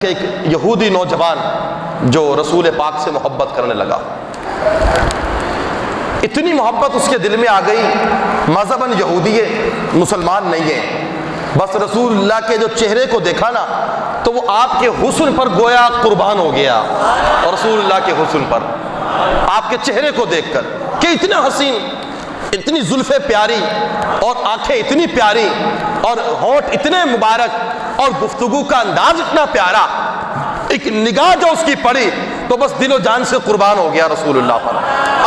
کہ ایک یہودی نوجوان جو رسول پاک سے محبت کرنے لگا، اتنی محبت اس کے دل میں آ گئی، مذہباً یہودی ہے، مسلمان نہیں ہے، بس رسول اللہ کے جو چہرے کو دیکھا نا تو وہ آپ کے حسن پر گویا قربان ہو گیا، اور رسول اللہ کے حسن پر، آپ کے چہرے کو دیکھ کر کہ اتنا حسین، اتنی زلفیں پیاری اور آنکھیں اتنی پیاری اور ہونٹ اتنے مبارک اور گفتگو کا انداز اتنا پیارا، ایک نگاہ جو اس کی پڑی تو بس دل و جان سے قربان ہو گیا رسول اللہ پر۔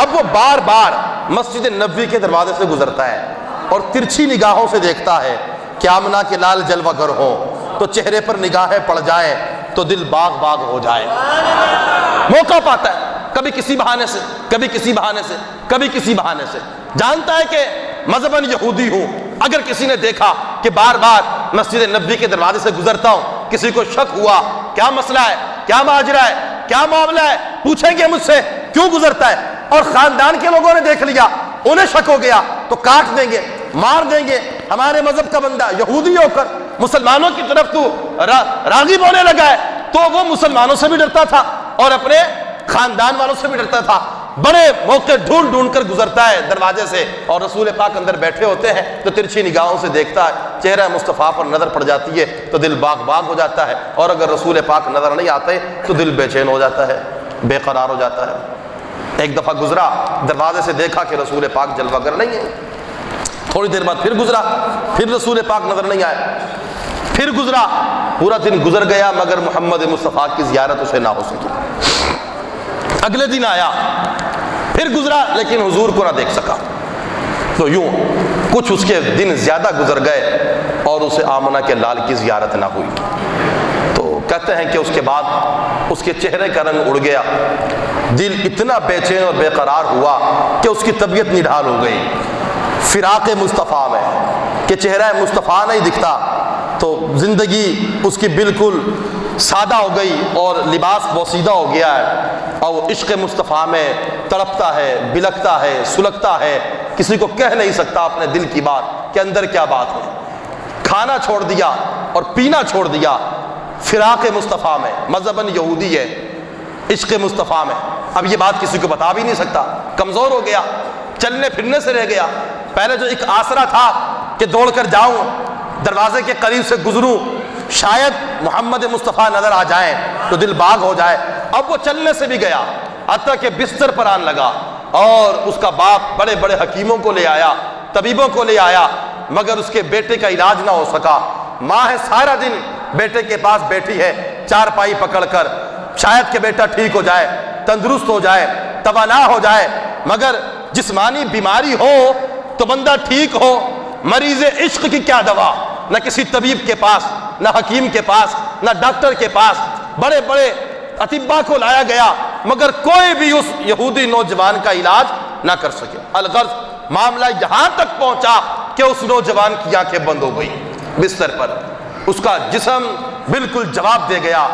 اب وہ بار بار مسجد نبوی کے دروازے سے گزرتا ہے اور ترچھی نگاہوں سے دیکھتا ہے کہ آمنہ کے لال جلوہ گر ہوں تو چہرے پر نگاہیں پڑ جائیں تو دل باغ باغ ہو جائے۔ موقع پاتا ہے، کبھی کسی بہانے سے، کبھی کسی بہانے سے، کبھی کسی بہانے سے، جانتا ہے کہ مذہباً یہودی ہوں، اگر کسی نے دیکھا کہ بار بار مسجد نبوی کے دروازے سے گزرتا ہوں، کسی کو شک ہوا کیا مسئلہ ہے، کیا ماجرا ہے، کیا معاملہ ہے، پوچھیں گے مجھ سے کیوں گزرتا ہے، اور خاندان کے لوگوں نے دیکھ لیا، انہیں شک ہو گیا تو کاٹ دیں گے، مار دیں گے، ہمارے مذہب کا بندہ یہودی ہو کر مسلمانوں کی طرف تو راغب ہونے لگا ہے، تو وہ مسلمانوں سے بھی ڈرتا تھا اور اپنے خاندان والوں سے بھی ڈرتا تھا، بڑے موقع ڈھونڈ ڈھونڈ کر گزرتا ہے دروازے سے، اور رسول پاک اندر بیٹھے ہوتے ہیں تو ترچھی نگاہوں سے دیکھتا ہے، چہرہ مصطفیٰ پر نظر پڑ جاتی ہے تو دل باغ باغ ہو جاتا ہے، اور اگر رسول پاک نظر نہیں آتے تو دل بے چین ہو جاتا ہے، بے قرار ہو جاتا ہے۔ ایک دفعہ گزرا، دروازے سے دیکھا کہ رسول پاک جلوہ گر نہیں ہے، تھوڑی دیر بعد پھر گزرا، پھر رسول پاک نظر نہیں آئے، پھر گزرا، پورا دن گزر گیا مگر محمد مصطفیٰ کی زیارت اسے نہ ہو سکی۔ اگلے دن آیا، پھر گزرا لیکن حضور کو نہ دیکھ سکا، تو یوں کچھ اس کے دن زیادہ گزر گئے اور اسے آمنہ کے لال کی زیارت نہ ہوئی۔ تو کہتے ہیں کہ اس کے بعد اس کے چہرے کا رنگ اڑ گیا، دل اتنا بے چین اور بے قرار ہوا کہ اس کی طبیعت نڈھال ہو گئی فراق مصطفیٰ میں، کہ چہرہ مصطفیٰ نہیں دکھتا، تو زندگی اس کی بالکل سادہ ہو گئی اور لباس بوسیدہ ہو گیا ہے، اور وہ عشق مصطفیٰ میں تڑپتا ہے، بلکتا ہے، سلگتا ہے، کسی کو کہہ نہیں سکتا اپنے دل کی بات کہ اندر کیا بات ہے، کھانا چھوڑ دیا اور پینا چھوڑ دیا فراق مصطفیٰ میں، مذہباً یہودی ہے، عشق مصطفیٰ میں، اب یہ بات کسی کو بتا بھی نہیں سکتا، کمزور ہو گیا، چلنے پھرنے سے رہ گیا، پہلے جو ایک آسرا تھا کہ دوڑ کر جاؤں، دروازے کے قریب سے گزروں، شاید محمد مصطفیٰ نظر آ جائیں تو دل باغ ہو جائے، اب وہ چلنے سے بھی گیا، حتیٰ کہ بستر پر آن لگا، اور اس کا باپ بڑے بڑے حکیموں کو لے آیا، طبیبوں کو لے آیا، مگر اس کے بیٹے کا علاج نہ ہو سکا۔ ماں ہے سارا دن بیٹے کے پاس بیٹھی ہے چارپائی پکڑ کر، شاید کہ بیٹا ٹھیک ہو جائے، تندرست ہو جائے، توانا ہو جائے، مگر جسمانی بیماری ہو تو بندہ ٹھیک ہو، مریض عشق کی کیا دوا، نہ کسی طبیب کے پاس، نہ حکیم کے پاس، نہ ڈاکٹر کے پاس، بڑے بڑے اطباء کو لایا گیا مگر کوئی بھی اس یہودی نوجوان کا علاج نہ کر سکے۔ الغرض معاملہ یہاں تک پہنچا کہ اس نوجوان کی آنکھیں بند ہو گئی بستر پر، اس کا جسم بالکل جواب دے گیا،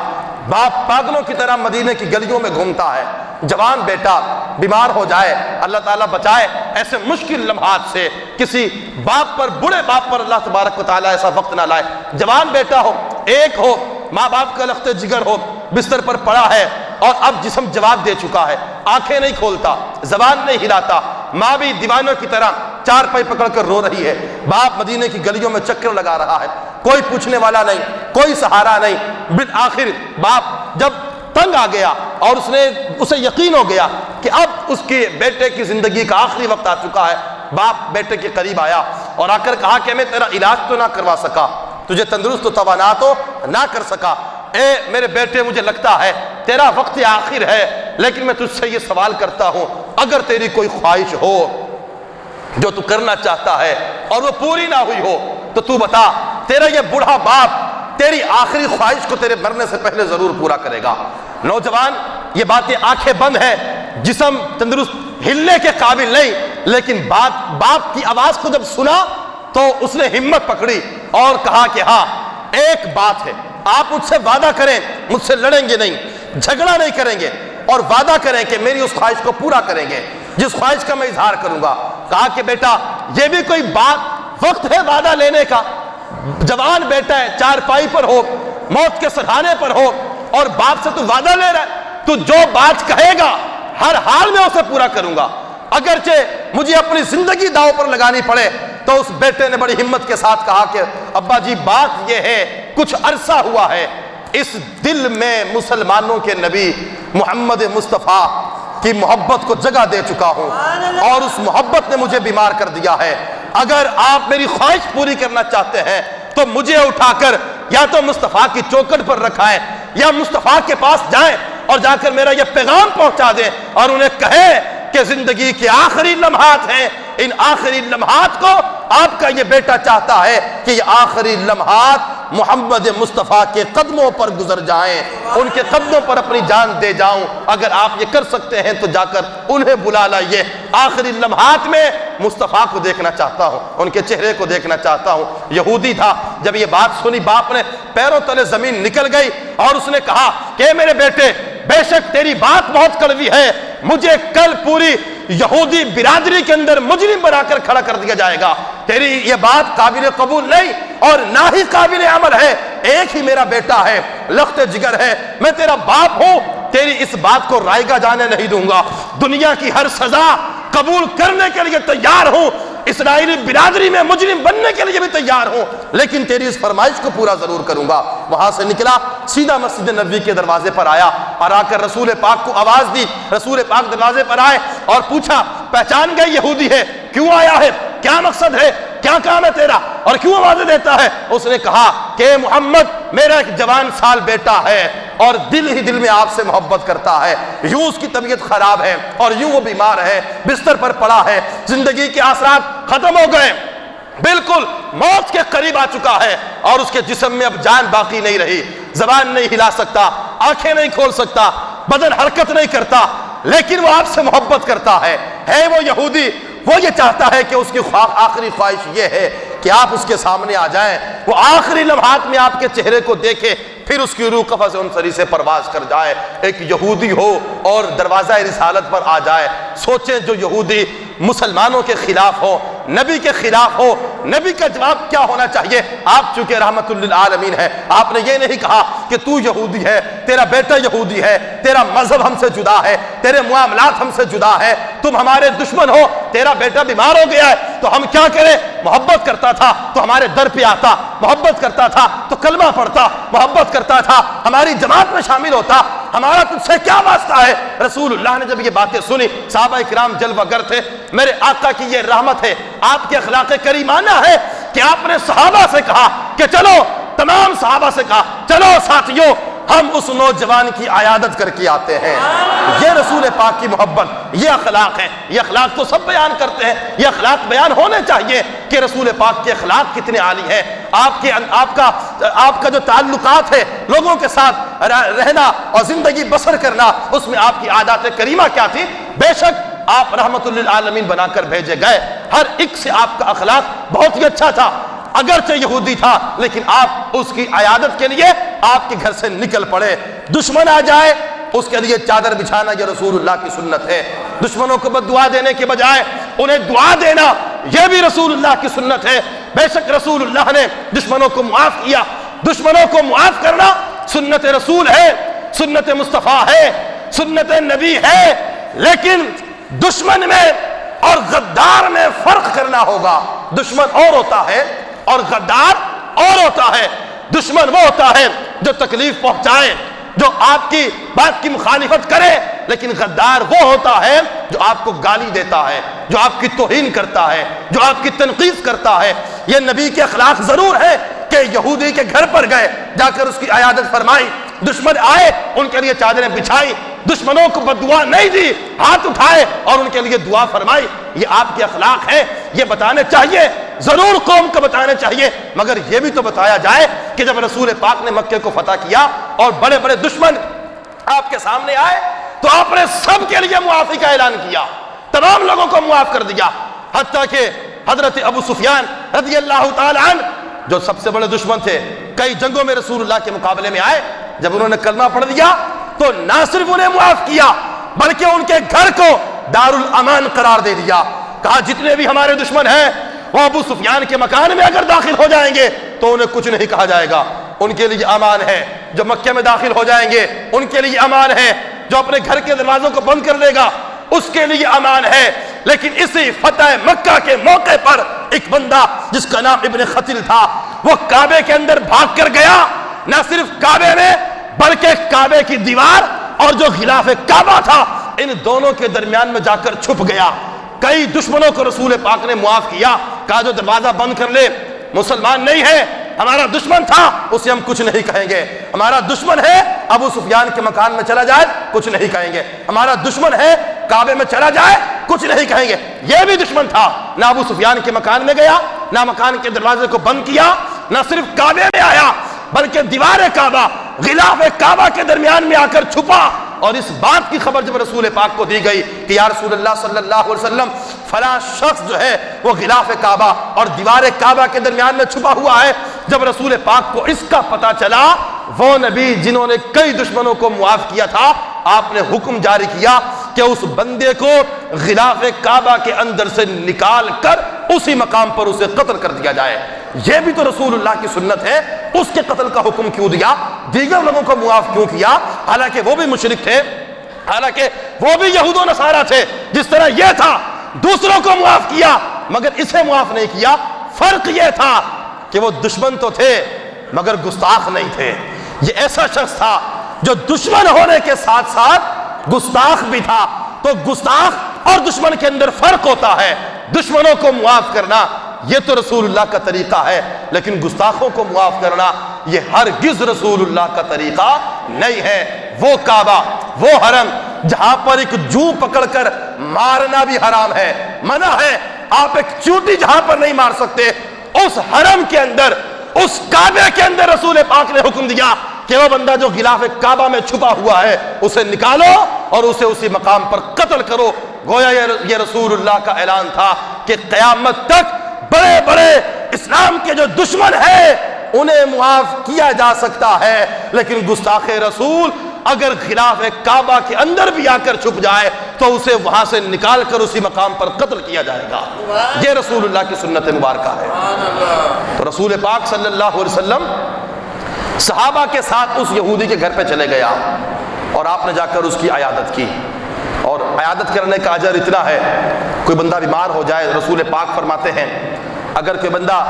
باپ پاگلوں کی طرح مدینے کی گلیوں میں گھومتا ہے، جوان بیٹا بیمار ہو جائے، اللہ تعالیٰ بچائے ایسے مشکل لمحات سے، کسی باپ پر، بڑے باپ پر اللہ تبارک و تعالیٰ ایسا وقت نہ لائے، جوان بیٹا ہو، ایک ہو، ماں باپ کا لخت جگر ہو، بستر پر پڑا ہے اور اب جسم جواب دے چکا ہے، آنکھیں نہیں کھولتا، زبان نہیں ہلاتا، ماں بھی دیوانوں کی طرح چار پائی پکڑ کر رو رہی ہے، باپ مدینے کی گلیوں میں چکر لگا رہا ہے، کوئی پوچھنے والا نہیں، کوئی سہارا نہیں، بالآخر باپ جب تنگ آ گیا اور اسے یقین ہو گیا کہ اب اس کے بیٹے کی زندگی کا آخری وقت آ چکا ہے، باپ بیٹے کے قریب آیا اور آ کر کہا کہ میں تیرا علاج تو نہ کروا سکا، تجھے تندرست و توانا تو نہ کر سکا، اے میرے بیٹے مجھے لگتا ہے تیرا وقت آخر ہے، لیکن میں تجھ سے یہ سوال کرتا ہوں، اگر تیری کوئی خواہش ہو جو تو کرنا چاہتا ہے اور وہ پوری نہ ہوئی ہو تو تو بتا، تیرا یہ بوڑھا باپ تیری آخری خواہش کو تیرے مرنے سے پہلے ضرور پورا کرے گا۔ نوجوان یہ باتیں، آنکھیں بند ہے، جسم تندرست، ہلنے کے قابل نہیں، لیکن باپ کی آواز کو جب سنا تو اس نے ہمت پکڑی اور کہا کہ ہاں ایک بات ہے، آپ مجھ سے وعدہ کریں، مجھ سے لڑیں گے نہیں، جھگڑا نہیں کریں گے، اور وعدہ کریں کہ میری اس خواہش کو پورا کریں گے جس خواہش کا میں اظہار کروں گا۔ کہا کہ بیٹا یہ بھی کوئی بات، وقت ہے وعدہ لینے کا، جوان بیٹا ہے، چارپائی پر ہو، موت کے سرحانے پر ہو، اور باپ سے تو وعدہ لے رہا ہے، تو جو بات کہے گا ہر حال میں اسے پورا کروں گا، اگرچہ مجھے اپنی زندگی داؤ پر لگانی پڑے۔ تو اس بیٹے نے بڑی ہمت کے ساتھ کہا کہ ابا جی بات یہ ہے، کچھ عرصہ ہوا ہے اس دل میں مسلمانوں کے نبی محمد مصطفیٰ کی محبت کو جگہ دے چکا ہوں، اور اس محبت نے مجھے بیمار کر دیا ہے۔ اگر آپ میری خواہش پوری کرنا چاہتے ہیں تو مجھے اٹھا کر یا تو مصطفیٰ کی چوکھٹ پر رکھائیں، یا مصطفیٰ کے پاس جائیں اور جا کر میرا یہ پیغام پہنچا دیں، اور انہیں کہیں کہ زندگی کے آخری لمحات ہیں، ان آخری لمحات کو آپ کا یہ بیٹا چاہتا ہے کہ یہ آخری لمحات محمد مصطفیٰ کے قدموں پر گزر جائیں، ان کے قدموں پر اپنی جان دے جاؤں۔ اگر آپ یہ کر سکتے ہیں تو جا کر انہیں بلا لائیے، آخری لمحات میں مصطفیٰ کو دیکھنا چاہتا ہوں، ان کے چہرے کو دیکھنا چاہتا ہوں۔ یہودی تھا، جب یہ بات سنی باپ نے پیروں تلے زمین نکل گئی، اور اس نے کہا کہ میرے بیٹے بے شک تیری بات بہت کڑوی ہے، مجھے کل پوری یہودی برادری کے اندر مجرم بنا کر کھڑا کر دیا جائے گا، تیری یہ بات قابل قبول نہیں اور نہ ہی قابل عمل ہے، ایک ہی میرا بیٹا ہے، لخت جگر ہے، میں تیرا باپ ہوں، تیری اس بات کو رائگاں جانے نہیں دوں گا، دنیا کی ہر سزا قبول کرنے کے لیے تیار ہوں، اسرائیلی برادری میں مجرم بننے کے لیے بھی تیار ہوں، لیکن تیری اس فرمائش کو پورا ضرور کروں گا۔ وہاں سے نکلا، سیدھا مسجد نبوی کے دروازے پر آیا، اور آ کر رسول پاک کو آواز دی، رسول پاک دروازے پر آئے اور پوچھا پہچان گئے یہودی ہے، کیوں آیا ہے، کیا مقصد ہے، کیا کام ہے تیرا، اور کیوں آوازیں دیتا ہے؟ اس نے کہا کہ محمد میرا ایک جوان سال بیٹا ہے اور دل ہی دل میں آپ سے محبت کرتا ہے، یوں اس کی طبیعت خراب ہے اور یوں وہ بیمار ہے، بستر پر پڑا ہے، زندگی کے آثرات ختم ہو گئے، بالکل موت کے قریب آ چکا ہے، اور اس کے جسم میں اب جان باقی نہیں رہی، زبان نہیں ہلا سکتا، آنکھیں نہیں کھول سکتا، بدن حرکت نہیں کرتا، لیکن وہ آپ سے محبت کرتا ہے وہ یہودی، وہ یہ چاہتا ہے کہ اس کی آخری خواہش یہ ہے کہ آپ اس کے سامنے آ جائیں، وہ آخری لمحات میں آپ کے چہرے کو دیکھے، پھر اس کی روح قفس انصری سے پرواز کر جائے، ایک یہودی ہو اور دروازہ رسالت پر آ جائے۔ سوچیں جو یہودی مسلمانوں کے خلاف ہو، نبی کے خلاف ہو، نبی کا جواب کیا ہونا چاہیے؟ آپ چونکہ رحمت للعالمین ہے، آپ نے یہ نہیں کہا کہ تو یہودی ہے، تیرا بیٹا یہودی ہے، تیرا مذہب ہم سے جدا ہے، تیرے معاملات ہم سے جدا ہے، تم ہمارے دشمن ہو، تیرا بیٹا بیمار ہو گیا ہے تو ہم کیا کریں؟ محبت کرتا تھا تو ہمارے در پہ آتا، محبت کرتا تھا تو کلمہ پڑھتا، محبت کرتا تھا ہماری جماعت میں شامل ہوتا، ہمارا تجھ سے کیا واسطہ ہے؟ رسول اللہ نے جب یہ باتیں سنی، صحابہ کرام جلوہ گر تھے، میرے آقا کی یہ رحمت ہے، آپ کے اخلاق کریمانہ ہے کہ آپ نے صحابہ سے کہا کہ چلو، تمام صحابہ سے کہا چلو ساتھیوں ہم اس نوجوان کی عیادت کر کے آتے ہیں۔ یہ رسول پاک کی محبت، یہ اخلاق ہے، یہ اخلاق تو سب بیان کرتے ہیں، یہ اخلاق بیان ہونے چاہیے کہ رسول پاک کے اخلاق کتنے عالی ہیں، آپ کا جو تعلقات ہے لوگوں کے ساتھ رہنا اور زندگی بسر کرنا، اس میں آپ کی عادات کریمہ کیا تھی؟ بے شک آپ رحمت للعالمین بنا کر بھیجے گئے، ہر ایک سے آپ کا اخلاق بہت ہی اچھا تھا، اگرچہ یہودی تھا لیکن آپ اس کی عیادت کے لیے آپ کے گھر سے نکل پڑے۔ دشمن آ جائے اس کے لیے چادر بچھانا یہ رسول اللہ کی سنت ہے، دشمنوں کو بد دعا دینے کے بجائے انہیں دعا دینا یہ بھی رسول اللہ کی سنت ہے۔ بے شک رسول اللہ نے دشمنوں کو معاف کیا، دشمنوں کو معاف کرنا سنت رسول ہے، سنت مصطفیٰ ہے، سنت نبی ہے، لیکن دشمن میں اور غدار میں فرق کرنا ہوگا۔ دشمن اور ہوتا ہے اور غدار اور ہوتا ہے۔ دشمن وہ ہوتا ہے جو تکلیف پہنچائے، جو آپ کی بات کی مخالفت کرے، لیکن غدار وہ ہوتا ہے جو آپ کو گالی دیتا ہے، جو آپ کی توہین کرتا ہے، جو آپ کی تنقید کرتا ہے۔ یہ نبی کے اخلاق ضرور ہے کہ یہودی کے گھر پر گئے، جا کر اس کی عیادت فرمائی، دشمن آئے ان کے لیے چادریں بچھائی، دشمنوں کو بددعا نہیں دی، ہاتھ اٹھائے اور ان کے لیے دعا فرمائی۔ یہ آپ کے اخلاق ہیں، یہ بتانے چاہیے، ضرور قوم کو بتانے چاہیے، مگر یہ بھی تو بتایا جائے کہ جب رسول پاک نے مکے کو فتح کیا اور بڑے بڑے دشمن آپ کے سامنے آئے تو آپ نے سب کے لیے معافی کا اعلان کیا، تمام لوگوں کو معاف کر دیا، حتیٰ کہ حضرت ابو سفیان رضی اللہ تعالی عنہ جو سب سے بڑے دشمن تھے، کئی جنگوں میں رسول اللہ کے مقابلے میں آئے، جب انہوں نے کلمہ پڑھ دیا تو نہ صرف انہیں معاف کیا بلکہ ان کے گھر کو دارالامان قرار دے دیا، کہا جتنے بھی ہمارے دشمن ہیں وہ ابو سفیان کے مکان میں اگر داخل ہو جائیں گے تو انہیں کچھ نہیں کہا جائے گا، ان کے لیے امان ہے، جو مکہ میں داخل ہو جائیں گے ان کے لیے امان ہے، جو اپنے گھر کے دروازوں کو بند کر دے گا اس کے لیے امان ہے۔ لیکن اسی فتح مکہ کے موقع پر ایک بندہ جس کا نام ابن خطل تھا، وہ کعبے کے اندر بھاگ کر گیا، نہ صرف کعبے میں بلکہ کعبے کی دیوار اور جو غلاف کعبہ تھا ان دونوں کے درمیان میں جا کر چھپ گیا۔ کئی دشمنوں کو رسول پاک نے معاف کیا، کہا جو دروازہ بند کر لے مسلمان نہیں ہے، ہمارا دشمن تھا اسے ہم کچھ نہیں کہیں گے، ہمارا دشمن ہے ابو سفیان کے مکان میں چلا جائے کچھ نہیں کہیں گے، ہمارا دشمن ہے کعبے میں چلا جائے کچھ نہیں کہیں گے۔ یہ بھی دشمن تھا، نہ ابو سفیان کے مکان میں گیا، نہ مکان کے دروازے کو بند کیا، نہ صرف کعبے میں آیا بلکہ دیوار کعبہ غلاف کعبہ کے درمیان میں آ کر چھپا۔ اور اس بات کی خبر جب رسول پاک کو دی گئی کہ یا رسول اللہ صلی اللہ علیہ وسلم فلاں شخص جو ہے وہ غلاف کعبہ اور دیوار کعبہ کے درمیان میں چھپا ہوا ہے، جب رسول پاک کو اس کا پتہ چلا، وہ نبی جنہوں نے کئی دشمنوں کو معاف کیا تھا، آپ نے حکم جاری کیا کہ اس بندے کو غلاف کعبہ کے اندر سے نکال کر اسی مقام پر اسے قتل کر دیا جائے۔ یہ بھی تو رسول اللہ کی سنت ہے، اس کے قتل کا حکم کیوں دیا، دیگر لوگوں کو معاف کیوں کیا؟ حالانکہ وہ بھی مشرک تھے، حالانکہ وہ بھی یہود و نصارہ تھے، جس طرح یہ تھا دوسروں کو معاف کیا مگر اسے معاف نہیں کیا۔ فرق یہ تھا کہ وہ دشمن تو تھے مگر گستاخ نہیں تھے۔ یہ ایسا شخص تھا جو دشمن ہونے کے ساتھ ساتھ گستاخ بھی تھا۔ تو گستاخ اور دشمن کے اندر فرق ہوتا ہے۔ دشمنوں کو معاف کرنا یہ تو رسول اللہ کا طریقہ ہے، لیکن گستاخوں کو معاف کرنا یہ ہرگز رسول اللہ کا طریقہ نہیں ہے۔ وہ کعبہ، وہ حرم جہاں پر ایک جو پکڑ کر مارنا بھی حرام ہے، منع ہے، آپ ایک چونٹی جہاں پر نہیں مار سکتے، اس حرم کے اندر، اس کعبے کے اندر رسول پاک نے حکم دیا کہ وہ بندہ جو غلاف کعبہ میں چھپا ہوا ہے اسے نکالو اور اسے اسی مقام پر قتل کرو۔ گویا یہ رسول اللہ کا اعلان تھا کہ قیامت تک بڑے بڑے اسلام کے جو دشمن ہیں انہیں معاف کیا جا سکتا ہے، لیکن گستاخ رسول اگر خلاف کعبہ کے اندر بھی آ کر چھپ جائے تو اسے وہاں سے نکال کر اسی مقام پر قتل کیا جائے گا۔ یہ رسول اللہ کی سنت مبارکہ ہے۔ تو رسول پاک صلی اللہ علیہ وسلم صحابہ کے ساتھ اس یہودی کے گھر پہ چلے گیا اور آپ نے جا کر اس کی عیادت کی، اور عیادت کرنے کا اجر اتنا ہے، کوئی بندہ بیمار ہو جائے رسول پاک فرماتے ہیں اگر کوئی بندہ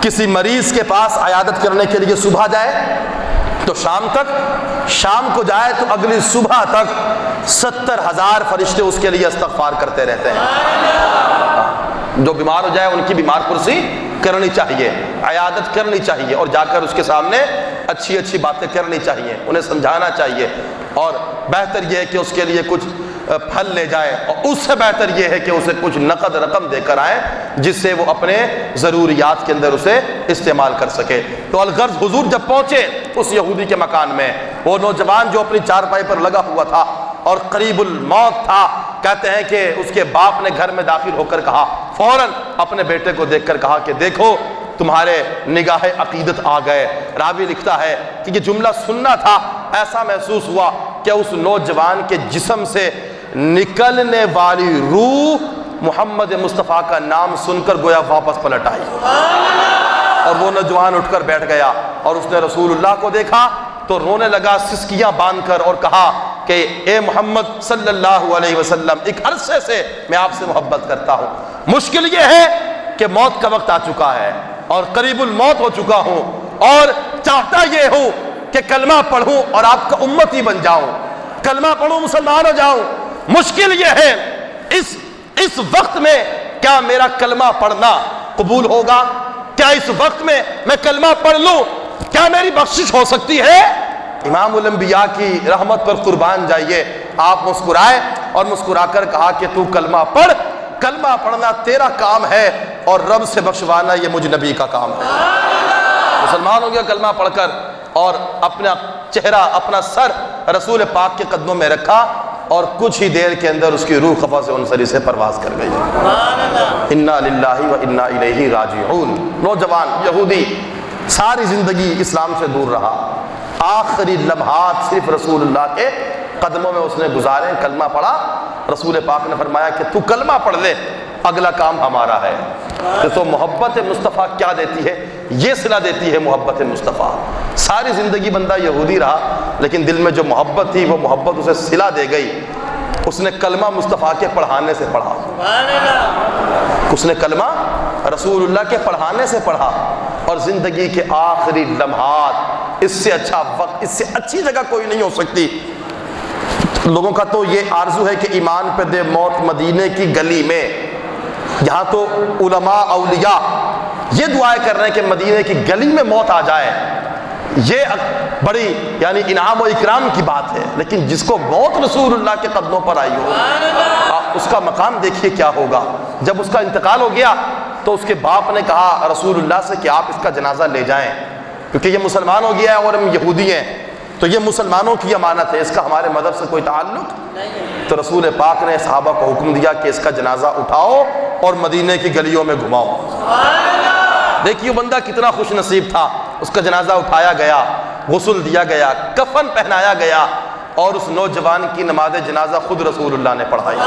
کسی مریض کے پاس عیادت کرنے کے لیے صبح جائے تو شام کو جائے تو اگلی صبح تک 70,000 فرشتے اس کے لیے استغفار کرتے رہتے ہیں۔ جو بیمار ہو جائے ان کی بیمار پرسی کرنی چاہیے، عیادت کرنی چاہیے، اور جا کر اس کے سامنے اچھی اچھی باتیں کرنی چاہیے، انہیں سمجھانا چاہیے، اور بہتر یہ ہے کہ اس کے لیے کچھ پھل لے جائے، اور اس سے بہتر یہ ہے کہ اسے کچھ نقد رقم دے کر آئیں جس سے وہ اپنے ضروریات کے اندر اسے استعمال کر سکے۔ تو الغرض حضور جب پہنچے اس یہودی کے مکان میں، وہ نوجوان جو اپنی چارپائی پر لگا ہوا تھا اور قریب الموت تھا، کہتے ہیں کہ اس کے باپ نے گھر میں داخل ہو کر کہا، فوراً اپنے بیٹے کو دیکھ کر کہا کہ دیکھو تمہارے نگاہ عقیدت آ گئے۔ راوی لکھتا ہے کہ یہ جملہ سننا تھا، ایسا محسوس ہوا کہ اس نوجوان کے جسم سے نکلنے والی روح محمد مصطفیٰ کا نام سن کر گویا واپس پلٹ آئی، اور وہ نوجوان اٹھ کر بیٹھ گیا، اور اس نے رسول اللہ کو دیکھا تو رونے لگا سسکیاں باندھ کر، اور کہا کہ اے محمد صلی اللہ علیہ وسلم، ایک عرصے سے میں آپ سے محبت کرتا ہوں، مشکل یہ ہے کہ موت کا وقت آ چکا ہے اور قریب الموت ہو چکا ہوں، اور چاہتا یہ ہوں کہ کلمہ پڑھوں اور آپ کا امتی بن جاؤں، کلمہ پڑھوں مسلمان ہو جاؤں۔ مشکل یہ ہے اس وقت میں کیا میرا کلمہ پڑھنا قبول ہوگا؟ کیا اس وقت میں کلمہ پڑھ لوں کیا میری بخشش ہو سکتی ہے؟ امام الانبیاء کی رحمت پر قربان جائیے، آپ مسکرائے اور مسکرا کر کہا کہ تو کلمہ پڑھ، کلمہ پڑھنا تیرا کام ہے اور رب سے بخشوانا یہ مجھ نبی کا کام ہے۔ مسلمان ہو گیا کلمہ پڑھ کر، اور اپنا چہرہ، اپنا سر رسول پاک کے قدموں میں رکھا، اور کچھ ہی دیر کے اندر اس کی روح قفس انصری سے پرواز کر گئی۔ انا للہ و انا الیہ راجعون۔ نوجوان یہودی ساری زندگی اسلام سے دور رہا، آخری لمحات صرف رسول اللہ کے قدموں میں اس نے گزارے، کلمہ پڑھا، رسول پاک نے فرمایا کہ تو کلمہ پڑھ لے، اگلا کام ہمارا ہے۔ تو محبت مصطفیٰ کیا دیتی ہے، یہ صلہ دیتی ہے محبت مصطفیٰ۔ ساری زندگی بندہ یہودی رہا، لیکن دل میں جو محبت تھی وہ محبت اسے صلہ دے گئی۔ اس نے کلمہ مصطفیٰ کے پڑھانے سے پڑھا، اس نے کلمہ رسول اللہ کے پڑھانے سے پڑھا، اور زندگی کے آخری لمحات، اس سے اچھا وقت، اس سے اچھی جگہ کوئی نہیں ہو سکتی۔ لوگوں کا تو یہ آرزو ہے کہ ایمان پہ دے موت مدینے کی گلی میں۔ یہاں تو علماء اولیاء یہ دعائیں کر رہے ہیں کہ مدینے کی گلی میں موت آ جائے، یہ بڑی یعنی انعام و اکرام کی بات ہے۔ لیکن جس کو موت رسول اللہ کے قدموں پر آئی ہو، اس کا مقام دیکھیے کیا ہوگا۔ جب اس کا انتقال ہو گیا تو اس کے باپ نے کہا رسول اللہ سے کہ آپ اس کا جنازہ لے جائیں، کیونکہ یہ مسلمان ہو گیا ہے اور ہم یہودی ہیں، تو یہ مسلمانوں کی امانت ہے، اس کا ہمارے مذہب سے کوئی تعلق نہیں۔ تو رسول پاک نے صحابہ کو حکم دیا کہ اس کا جنازہ اٹھاؤ اور مدینے کی گلیوں میں گھماؤ۔ دیکھیے بندہ کتنا خوش نصیب تھا، اس کا جنازہ اٹھایا گیا، غسل دیا گیا، کفن پہنایا گیا، اور اس نوجوان کی نماز جنازہ خود رسول اللہ نے پڑھائی۔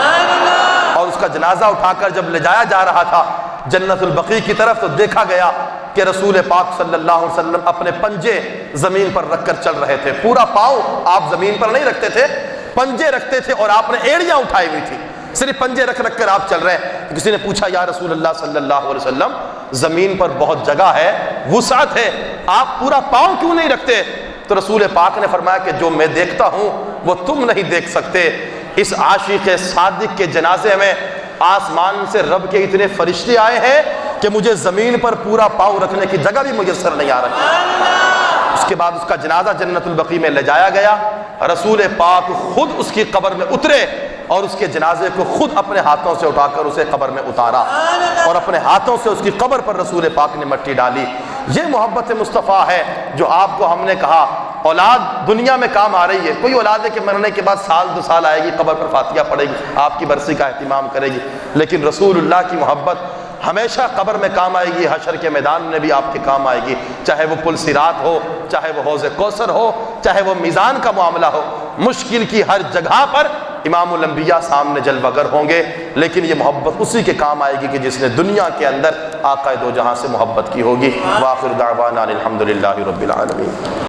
اور اس کا جنازہ اٹھا کر جب لے جایا جا رہا تھا جنت البقیع کی طرف، تو دیکھا گیا کہ رسول پاک صلی اللہ علیہ وسلم اپنے پنجے زمین پر رکھ کر چل رہے تھے۔ پورا پاؤں آپ زمین پر نہیں رکھتے تھے، پنجے رکھتے تھے، اور آپ نے ایڑیاں اٹھائی ہوئی تھی، صرف پنجے رکھ رکھ کر آپ چل رہے ہیں۔ کسی نے پوچھا یا رسول اللہ صلی اللہ علیہ وسلم، زمین پر بہت جگہ ہے، وسعت ہے، آپ پورا پاؤں کیوں نہیں رکھتے؟ تو رسول پاک نے فرمایا کہ جو میں دیکھتا ہوں وہ تم نہیں دیکھ سکتے۔ اس عاشق صادق کے جنازے میں آسمان سے رب کے اتنے فرشتے آئے ہیں کہ مجھے زمین پر پورا پاؤں رکھنے کی جگہ بھی میسر نہیں آ رہی۔ اس کے بعد اس کا جنازہ جنت البقیع میں لے جایا گیا، رسول پاک خود اس کی قبر میں اترے اور اس کے جنازے کو خود اپنے ہاتھوں سے اٹھا کر اسے قبر میں اتارا، اور اپنے ہاتھوں سے اس کی قبر پر رسول پاک نے مٹی ڈالی۔ یہ محبت مصطفیٰ ہے جو آپ کو ہم نے کہا اولاد دنیا میں کام آ رہی ہے۔ کوئی اولاد ہے کہ مرنے کے بعد سال دو سال آئے گی، قبر پر فاتحہ پڑھے گی، آپ کی برسی کا اہتمام کرے گی، لیکن رسول اللہ کی محبت ہمیشہ قبر میں کام آئے گی، حشر کے میدان میں بھی آپ کے کام آئے گی، چاہے وہ پل صراط ہو، چاہے وہ حوض کوثر ہو، چاہے وہ میزان کا معاملہ ہو۔ مشکل کی ہر جگہ پر امام الانبیاء سامنے جلوہ گر ہوں گے، لیکن یہ محبت اسی کے کام آئے گی کہ جس نے دنیا کے اندر آقا دو جہاں سے محبت کی ہوگی۔ وآخر دعوانا الحمدللہ رب العالمین۔